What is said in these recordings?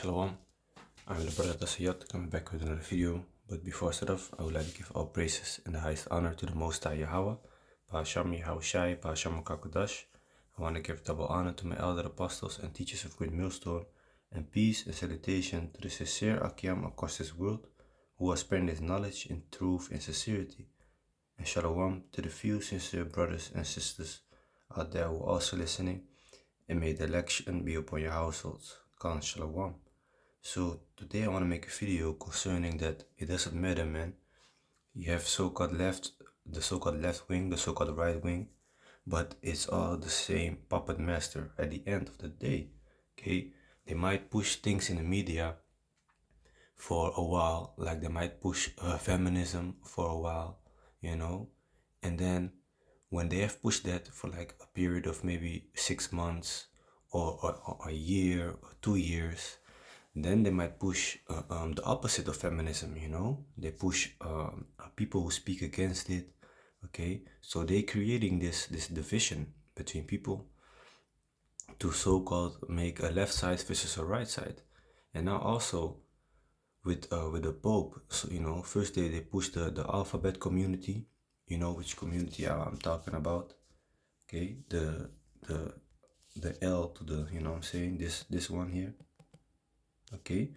Shalom, I'm the brother Tasayat, coming back with another video. But before I start off, I would like to give all praises and the highest honor to the Most High Yahweh, Bahasham Yahushai, Bahasham Kakodash. I want to give double honor to my elder apostles and teachers of Great Millstone, and peace and salutation to the sincere Akiam across this world, who are spreading this knowledge in truth and sincerity. And shalom to the few sincere brothers and sisters out there who are also listening, and may the election be upon your households. Khan shalom. So today I want to make a video concerning that it doesn't matter, man. You have so-called left, the so-called left wing, the so-called right wing, but it's all the same puppet master at the end of the day. Okay, they might push things in the media for a while, like they might push feminism for a while, and then when they have pushed that for like a period of maybe 6 months or a year or 2 years, then they might push the opposite of feminism, They push people who speak against it, okay? So they're creating this division between people to so-called make a left side versus a right side. And now also with the Pope, so, first they push the alphabet community, which community I'm talking about, okay? The L to the, what I'm saying, this one here, okay?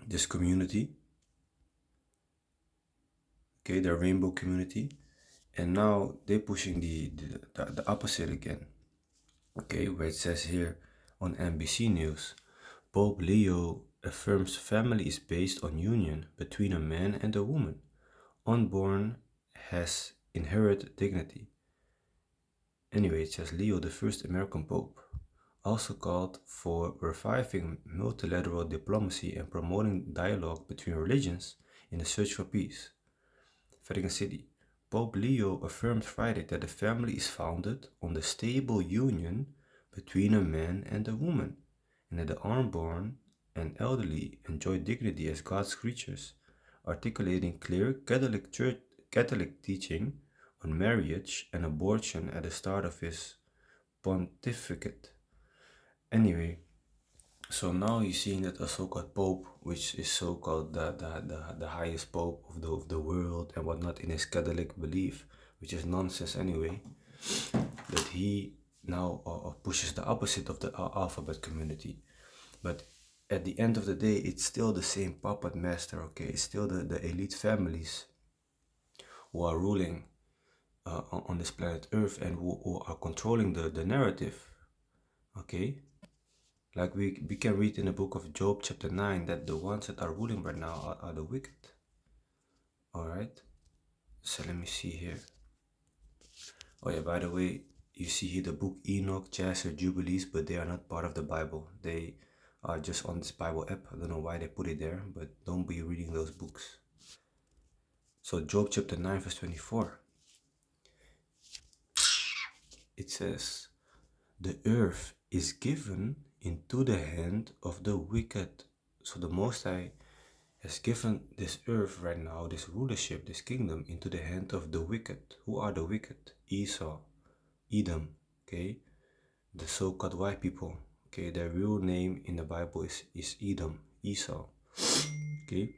This community, okay, the rainbow community, and now they're pushing the opposite again, okay, where it says here on NBC News, Pope Leo affirms family is based on union between a man and a woman. Unborn has inherent dignity. Anyway, it says Leo, the first American Pope, also called for reviving multilateral diplomacy and promoting dialogue between religions in the search for peace. Vatican City. Pope Leo affirmed Friday that the family is founded on the stable union between a man and a woman, and that the unborn and elderly enjoy dignity as God's creatures, articulating clear Catholic teaching on marriage and abortion at the start of his pontificate. Anyway, so now you're seeing that a so-called Pope, which is so-called the highest Pope of the world and whatnot in his Catholic belief, which is nonsense anyway, that he now pushes the opposite of the alphabet community. But at the end of the day, it's still the same puppet master, okay? It's still the elite families who are ruling on this planet Earth and who are controlling the narrative, okay? Like we can read in the book of Job chapter 9 that the ones that are ruling right now are the wicked. Alright, so let me see here. Oh yeah, by the way, you see here the book Enoch, Jasher, Jubilees, but they are not part of the Bible. They are just on this Bible app. I don't know why they put it there, but don't be reading those books. So Job chapter 9 verse 24. It says, the earth is given into the hand of the wicked. So the Most High has given this earth right now, this rulership, this kingdom, into the hand of the wicked. Who are the wicked? Esau, Edom, okay? The so-called white people, okay? Their real name in the Bible is Edom, Esau, okay?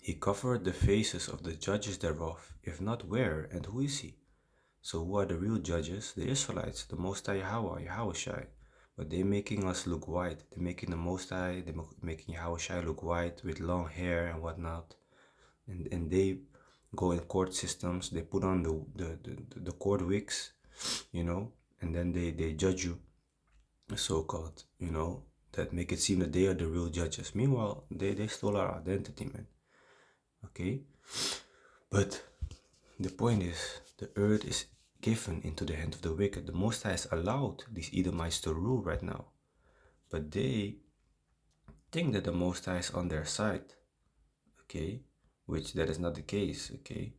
He covered the faces of the judges thereof, if not where, and who is he? So who are the real judges? The Israelites, the Most High Yahushai. But they're making us look white. They're making the Most High, they're making Yahushai look white with long hair and whatnot. And they go in court systems. They put on the court wigs, and then they judge you, so-called, that make it seem that they are the real judges. Meanwhile, they stole our identity, man. Okay? But the point is, the earth is given into the hand of the wicked. The Most High has allowed these Edomites to rule right now. But they think that the Most High is on their side. Okay? Which that is not the case. Okay?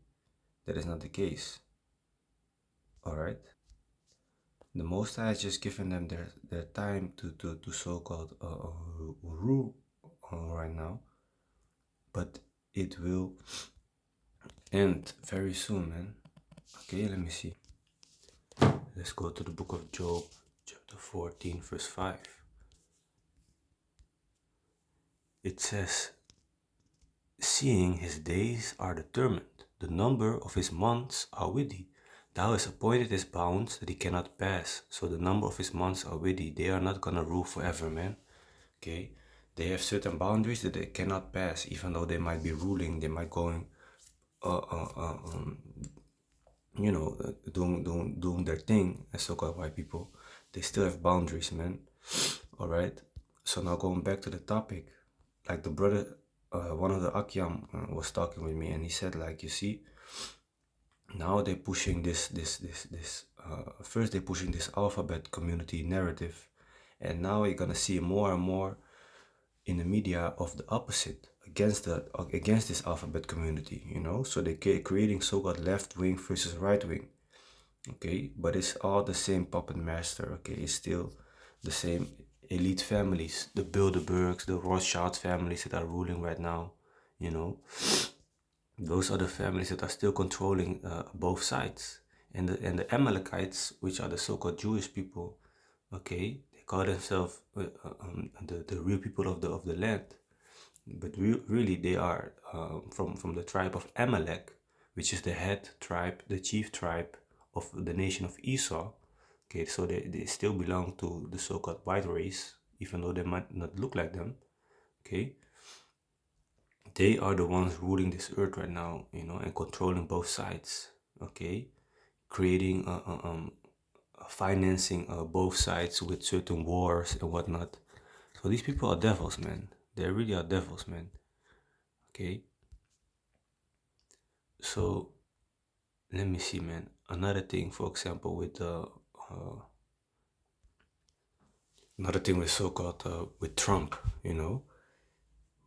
That is not the case. Alright? The Most High has just given them their time to so-called rule right now. But it will end very soon, man. Okay, let me see. Let's go to the book of Job, chapter 14, verse 5. it says, seeing his days are determined, the number of his months are with thee. Thou hast appointed his bounds that he cannot pass. So the number of his months are with thee. They are not gonna rule forever, man. Okay? They have certain boundaries that they cannot pass, even though they might be ruling, they might going uh, uh, uh, um, doing their thing as so-called white people. They still have boundaries, man. All right. So now going back to the topic, like the brother, one of the Akyam was talking with me, and he said, like, you see, now they're pushing this. First they're pushing this alphabet community narrative, and now you're gonna see more and more in the media of the opposite against this alphabet community, so they're creating so-called left wing versus right wing. Okay, but it's all the same puppet master. Okay, it's still the same elite families, the Bilderbergs, the Rothschild families that are ruling right now. Those are the families that are still controlling both sides, and the Amalekites, which are the so-called Jewish people. Okay, they call themselves the real people of the land, but really they are from the tribe of Amalek, which is the head tribe, the chief tribe of the nation of Esau. Okay, so they still belong to the so-called white race, even though they might not look like them. Okay, they are the ones ruling this earth right now, and controlling both sides. Okay, creating financing both sides with certain wars and whatnot. So these people are devils, man. They really are devils, man. Okay, so let me see, man. Another thing, for example, with another thing with so-called with Trump,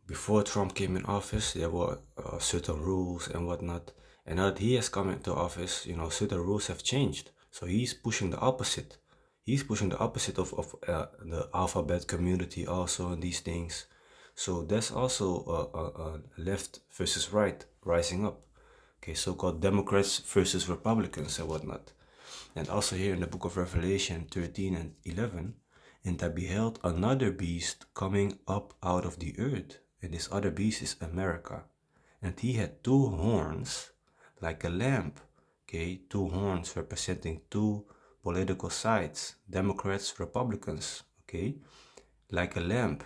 before Trump came in office, there were certain rules and whatnot. And now that he has come into office, certain rules have changed. So he's pushing the opposite. He's pushing the opposite of the alphabet community also and these things. So that's also left versus right rising up. Okay, so-called Democrats versus Republicans and whatnot. And also here in the book of Revelation 13 and 11, and I beheld another beast coming up out of the earth, and this other beast is America. And he had two horns like a lamb. Okay, two horns representing two political sides, Democrats, Republicans. Okay, like a lamb.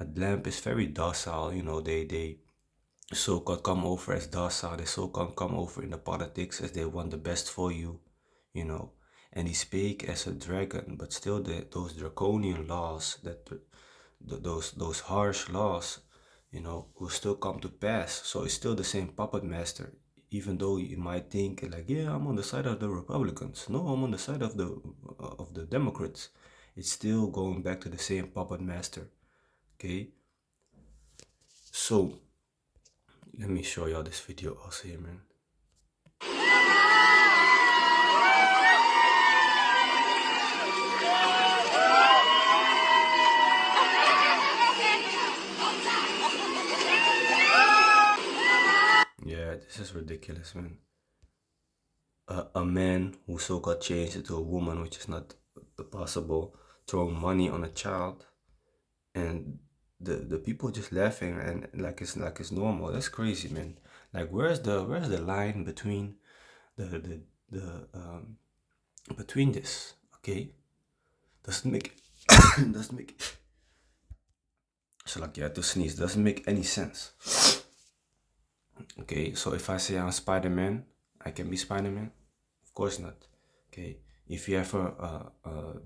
A lamb is very docile, they so-called come over as docile, they so-called come over in the politics as they want the best for you, you know. And he spake as a dragon, but still those draconian laws, those harsh laws, will still come to pass. So it's still the same puppet master, even though you might think like, yeah, I'm on the side of the Republicans. No, I'm on the side of the Democrats. It's still going back to the same puppet master. Okay, so let me show y'all this video also here, man. Yeah, this is ridiculous, man. A man who so-called changed into a woman, which is not possible, throwing money on a child, and the people just laughing and like it's normal. That's crazy, man. Like where's the line between the between this? Okay, doesn't make doesn't make so like, yeah, to sneeze doesn't make any sense. Okay, so if I say I'm Spider-Man, I can be Spider-Man? Of course not. Okay, if you have a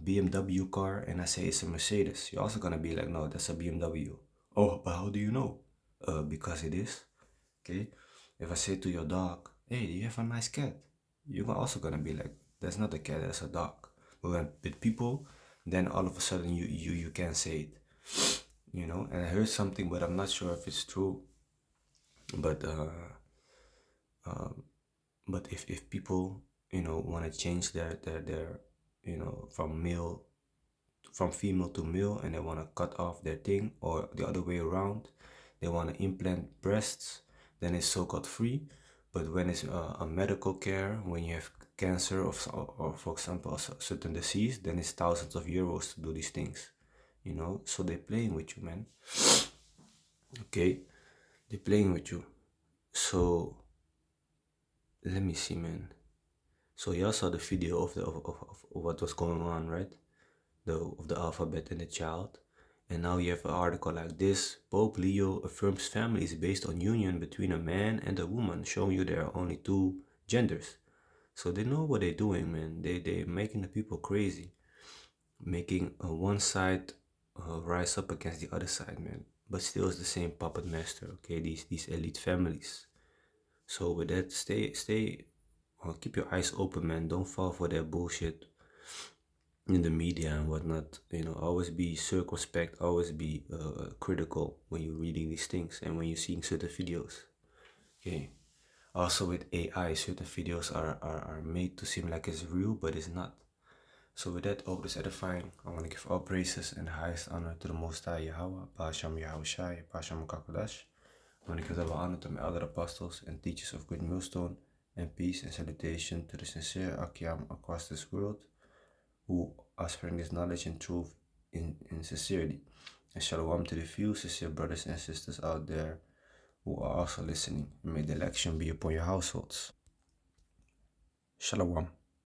BMW car and I say it's a Mercedes, you're also gonna be like, no, that's a BMW. Oh, but how do you know? Because it is. Okay, if I say to your dog, hey, do you have a nice cat? You're also gonna be like, that's not a cat, that's a dog. But when with people, then all of a sudden you can't say it. And I heard something, but I'm not sure if it's true. But but if people want to change their from female to male, and they want to cut off their thing, or the other way around, they want to implant breasts, then it's so-called free. But when it's a medical care, when you have cancer or for example a certain disease, then it's thousands of euros to do these things. So they're playing with you, man. Okay, they're playing with you. So let me see, man. So y'all saw the video of of what was going on, right? The alphabet and the child. And now you have an article like this. Pope Leo affirms family is based on union between a man and a woman, showing you there are only two genders. So they know what they're doing, man. They're making the people crazy, making one side rise up against the other side, man. But still, it's the same puppet master. Okay, these elite families. So with that, keep your eyes open, man. Don't fall for that bullshit in the media and whatnot. You know, always be circumspect. Always be critical when you're reading these things and when you're seeing certain videos. Okay. Also with AI, certain videos are made to seem like it's real, but it's not. So with that, hope this edifying. I want to give all praises and the highest honor to the Most High Yahweh, Basham Yahushai, Basham Kakodash. I want to give double honor to my elder apostles and teachers of Great Millstone, and peace and salutation to the sincere Akiam across this world, who are spreading this knowledge and truth in sincerity. And shalom to the few sincere brothers and sisters out there who are also listening. And may the election be upon your households. Shalom.